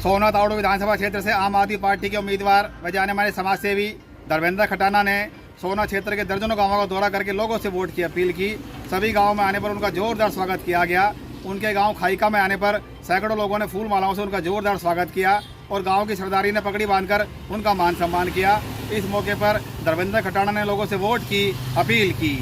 सोना तावड़ू विधानसभा क्षेत्र से आम आदमी पार्टी के उम्मीदवार व जाने माने समाजसेवी धर्मेंद्र खटाना ने सोना क्षेत्र के दर्जनों गांवों का दौरा करके लोगों से वोट की अपील की। सभी गांवों में आने पर उनका जोरदार स्वागत किया गया। उनके गांव खाइका में आने पर सैकड़ों लोगों ने फूल मालाओं से उनका जोरदार स्वागत किया और गांव की सरदारी ने पगड़ी बांधकर उनका मान सम्मान किया। इस मौके पर धर्मेंद्र खटाना ने लोगों से वोट की अपील की।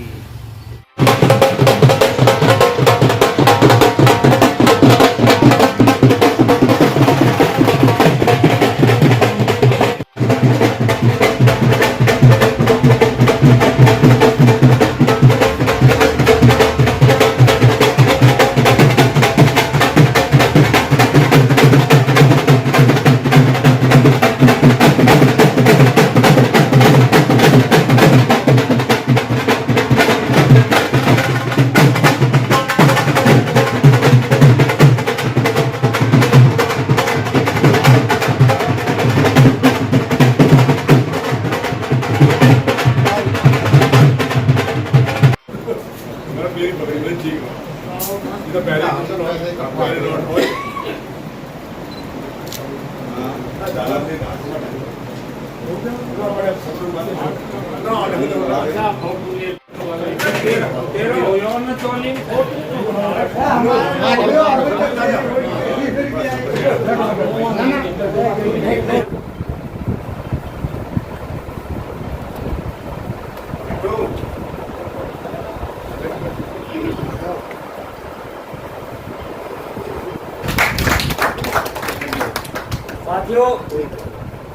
साथियों,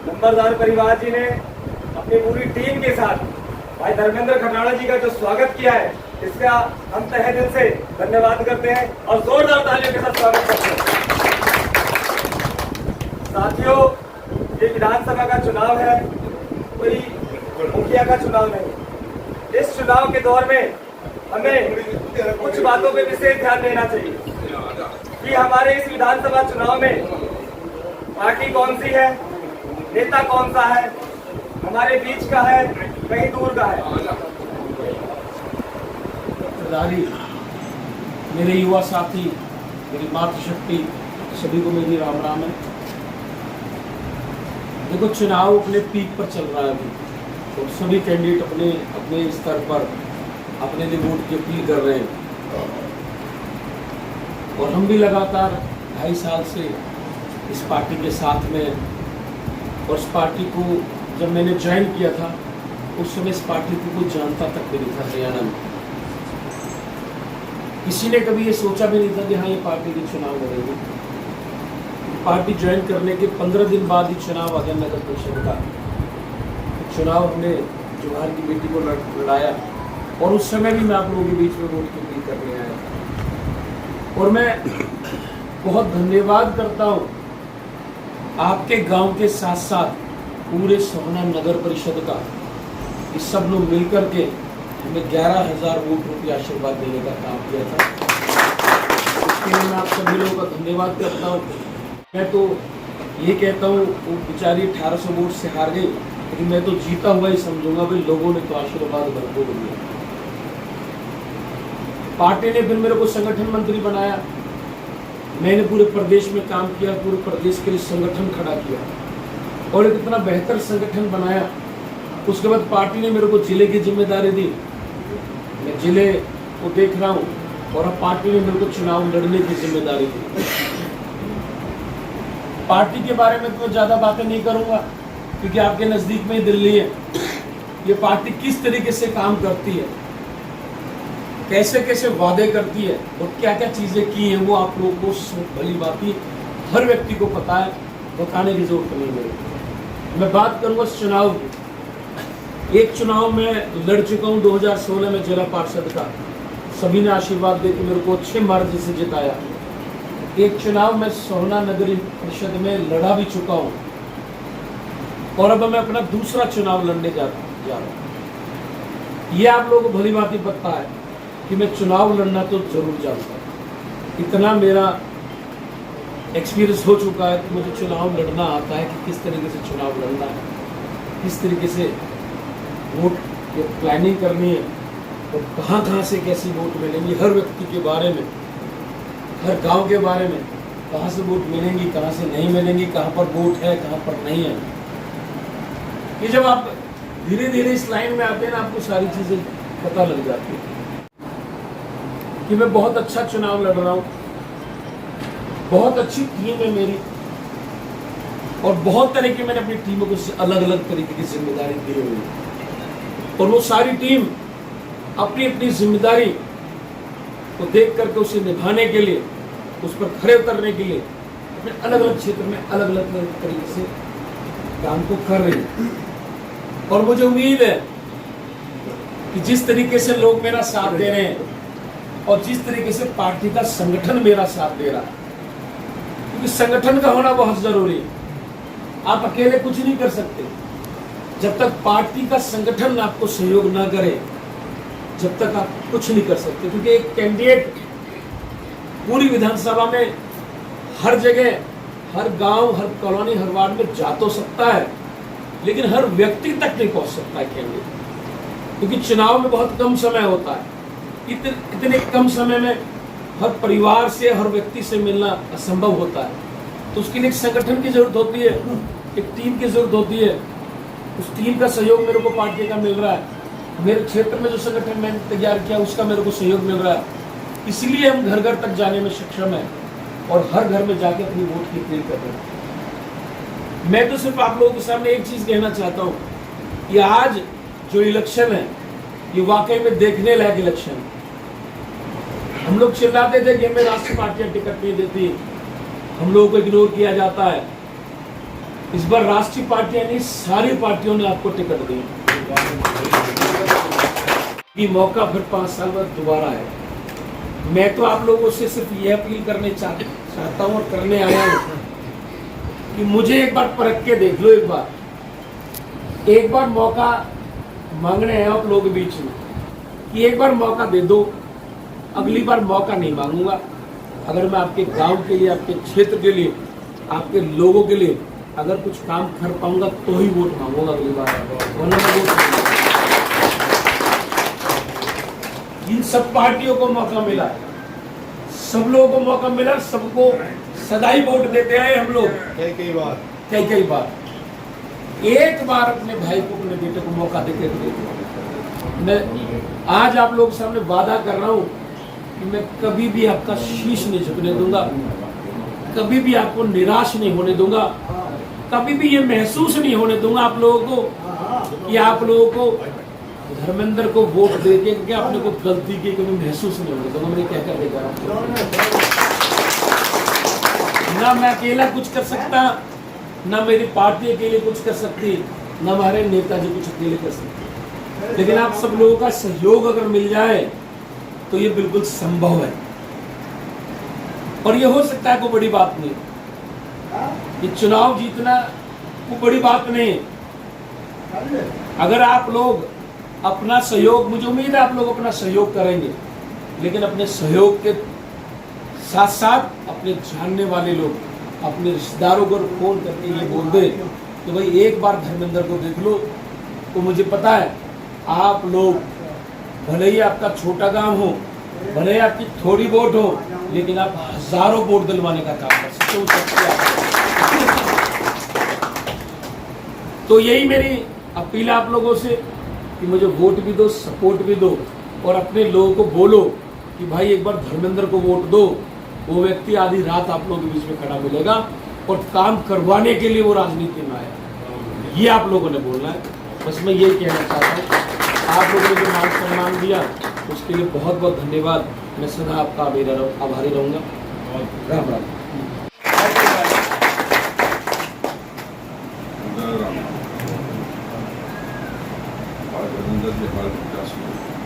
नंबरदार परिवार जी ने अपनी पूरी टीम के साथ भाई धर्मेंद्र खटाना जी का जो स्वागत किया है, इसका हम तहे दिल से धन्यवाद करते हैं और जोरदार तालियों के साथ स्वागत करते हैं। साथियों, ये विधानसभा का चुनाव है, कोई मुखिया का चुनाव नहीं। इस चुनाव के दौर में हमें कुछ बातों पे विशेष ध्यान देना चाहिए कि हमारे इस विधानसभा चुनाव में पार्टी कौन सी है, नेता कौन सा है, हमारे बीच का है, कहीं दूर का है। मेरे युवा साथी, मेरी मातृशक्ति, सभी को मेरी राम राम है। देखो, चुनाव अपने पीक पर चल रहा है अभी, तो सभी कैंडिडेट अपने अपने स्तर पर अपने लिए वोट की अपील कर रहे हैं और हम भी लगातार 2.5 साल से इस पार्टी के साथ में। और इस पार्टी को जब मैंने ज्वाइन किया था उस समय इस पार्टी को कोई जानता तक भी नहीं था हरियाणा में। किसी ने कभी ये सोचा भी नहीं था कि हाँ, ये पार्टी के चुनाव लड़ेगी। पार्टी ज्वाइन करने के 15 दिन बाद ही चुनाव आ गया नगर परिषद का। चुनाव हमने जोहार की बेटी को लड़ाया और उस समय भी मैं आप लोगों के बीच में वोट की अपील करने आया। और मैं बहुत धन्यवाद करता हूँ आपके गांव के साथ साथ पूरे सोहना नगर परिषद का। इस सब लोग मिलकर के हमें 11,000 वोट रुपये आशीर्वाद देने का काम किया था। इसके लिए मैं आप सभी लोगों का धन्यवाद करता हूँ। मैं तो ये कहता हूँ, वो बेचारी 1800 वोट से हार गई, लेकिन मैं तो जीता हुआ ही समझूंगा भाई, लोगों ने तो आशीर्वाद भरपूर दिया। पार्टी ने फिर मेरे को संगठन मंत्री बनाया। मैंने पूरे प्रदेश में काम किया, पूरे प्रदेश के लिए संगठन खड़ा किया और एक इतना बेहतर संगठन बनाया। उसके बाद पार्टी ने मेरे को जिले की जिम्मेदारी दी, मैं जिले को देख रहा हूँ और अब पार्टी ने मेरे को चुनाव लड़ने की जिम्मेदारी दी। पार्टी के बारे में तो ज़्यादा बातें नहीं करूँगा क्योंकि आपके नज़दीक में ही दिल्ली है। ये पार्टी किस तरीके से काम करती है, कैसे कैसे वादे करती है और क्या क्या चीज़ें की हैं, वो आप लोगों को भली बात हर व्यक्ति को पता है, बताने की जरूरत नहीं है। मैं बात करूँगा इस चुनाव की। एक चुनाव में लड़ चुका हूँ 2016 में जिला पार्षद का, सभी ने आशीर्वाद देकर मेरे को अच्छे मार्जिन से जिताया। एक चुनाव में सोहना नगरी परिषद में लड़ा भी चुका हूँ और अब मैं अपना दूसरा चुनाव लड़ने जा रहा हूँ। ये आप लोगों को भली बात पता है कि मैं चुनाव लड़ना तो जरूर जानता हूँ। इतना मेरा एक्सपीरियंस हो चुका है कि मुझे चुनाव लड़ना आता है कि किस तरीके से चुनाव लड़ना है, किस तरीके से वोट की प्लानिंग करनी है और कहाँ से कैसी वोट मिलेंगी, हर व्यक्ति के बारे में, हर गांव के बारे में कहाँ से वोट मिलेंगी, कहाँ से नहीं मिलेंगी, कहाँ पर वोट है, कहाँ पर नहीं है। ये जब आप धीरे धीरे इस लाइन में आते हैं ना, आपको सारी चीजें पता लग जाती है कि मैं बहुत अच्छा चुनाव लड़ रहा हूँ, बहुत अच्छी टीम है मेरी, और बहुत तरह की मैंने अपनी टीमों को अलग अलग तरीके की जिम्मेदारी दी हुई है, और वो सारी टीम अपनी अपनी जिम्मेदारी को देख करके उसे निभाने के लिए, उस पर खड़े उतरने के लिए अपने अलग अलग क्षेत्र में अलग अलग तरीके से काम को कर रही है। और मुझे उम्मीद है कि जिस तरीके से लोग मेरा साथ दे रहे हैं और जिस तरीके से पार्टी का संगठन मेरा साथ दे रहा है, क्योंकि संगठन का होना बहुत जरूरी है। आप अकेले कुछ नहीं कर सकते जब तक पार्टी का संगठन आपको सहयोग ना करे, जब तक आप कुछ नहीं कर सकते। क्योंकि एक कैंडिडेट पूरी विधानसभा में हर जगह, हर गांव, हर कॉलोनी, हर वार्ड में जा तो सकता है, लेकिन हर व्यक्ति तक नहीं पहुंच सकता है कैंडिडेट, क्योंकि चुनाव में बहुत कम समय होता है। इतने कम समय में हर परिवार से, हर व्यक्ति से मिलना असंभव होता है। तो उसके लिए एक संगठन की जरूरत होती है, एक टीम की जरूरत होती है। उस टीम का सहयोग मेरे को पार्टी का मिल रहा है। मेरे क्षेत्र में जो संगठन मैंने तैयार किया उसका मेरे को सहयोग मिल रहा है। इसलिए हम घर घर तक जाने में सक्षम है और हर घर में जाके अपनी वोट की अपील कर रहे हैं। मैं तो सिर्फ आप लोगों के सामने एक चीज कहना चाहता हूँ कि आज जो इलेक्शन है ये वाकई में देखने लायक इलेक्शन है। हम लोग चिल्लाते थे कि हमें राष्ट्रीय पार्टियां टिकट नहीं देती, हम लोगों को इग्नोर किया जाता है। इस बार राष्ट्रीय पार्टियां नहीं, सारी पार्टियों ने आपको टिकट दी। ये मौका फिर 5 साल बाद दोबारा है। मैं तो आप लोगों से सिर्फ ये अपील करने चाहता हूँ और करने आया हूँ कि मुझे एक बार परख के देख लो। एक बार मौका मांगने आया आप लोगों के बीच में कि एक बार मौका दे दो, अगली बार मौका नहीं मांगूंगा। अगर मैं आपके गांव के लिए, आपके क्षेत्र के लिए, आपके लोगों के लिए अगर कुछ काम कर पाऊंगा तो ही वोट मांगूंगा अगली बार, वरना मैं वोट। इन सब पार्टियों को मौका मिला, सब लोगों को मौका मिला, सबको सदाई वोट देते आए हम लोग कई बार। एक बार अपने भाई को, अपने बेटे को मौका देते थे। मैं आज आप लोगों के सामने वादा कर रहा हूँ कि मैं कभी भी आपका शीश नहीं झुकने दूंगा, कभी भी आपको निराश नहीं होने दूंगा, कभी भी ये महसूस नहीं होने दूंगा आप लोगों को कि आप लोगों को धर्मेंद्र को वोट देके कि आपने कोई गलती की, कभी महसूस नहीं होने दूंगा। मैं क्या कर देगा, ना मैं अकेला कुछ कर सकता, ना मेरी पार्टी अकेले कुछ कर सकती, ना हमारे नेताजी कुछ अकेले कर सकते, लेकिन आप सब लोगों का सहयोग अगर मिल जाए तो ये बिल्कुल संभव है। और ये हो सकता है कोई बड़ी बात नहीं, ये चुनाव जीतना कोई बड़ी बात नहीं। अगर आप लोग अपना सहयोग, मुझे उम्मीद है आप लोग अपना सहयोग करेंगे, लेकिन अपने सहयोग के साथ साथ अपने जानने वाले लोग, अपने रिश्तेदारों को फोन करके ये बोल दे कि भाई एक बार धर्मेंद्र को देख लो। तो मुझे पता है आप लोग, भले ही आपका छोटा गांव हो, भले ही आपकी थोड़ी वोट हो, लेकिन आप हजारों वोट दिलवाने का काम कर सकते हो। तो यही मेरी अपील है आप लोगों से कि मुझे वोट भी दो, सपोर्ट भी दो, और अपने लोगों को बोलो कि भाई एक बार धर्मेंद्र को वोट दो। वो व्यक्ति आधी रात आप लोगों के बीच में खड़ा मिलेगा और काम करवाने के लिए वो राजनीति में आया। ये आप लोगों ने बोलना है। बस मैं यही कहना चाहता हूँ, आप लोगों ने जो मान सम्मान दिया उसके लिए बहुत बहुत धन्यवाद। मैं सदा आपका आभारी रहूँगा। राम राम।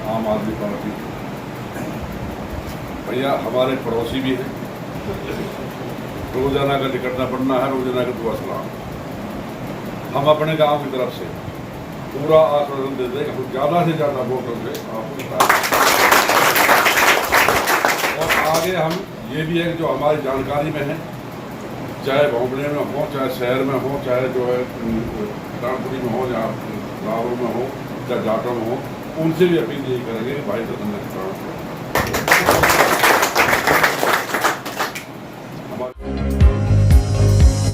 आम आदमी पार्टी भैया हमारे पड़ोसी भी हैं, रोजाना का निकटना पड़ना है, रोजाना का दुआ सलाम। हम अपने गांव की तरफ से पूरा आश्वासन देते हैं कि ज़्यादा से ज़्यादा वोटों से और आगे हम ये भी है कि जो हमारी जानकारी में है, चाहे भोंपड़े में हो, चाहे शहर में हो, चाहे जो है कानपुरी में हो या गाँव में हो, चाहे जाटों में हो, उनसे भी अपील यही करेंगे कि भाई धर्मेंद्र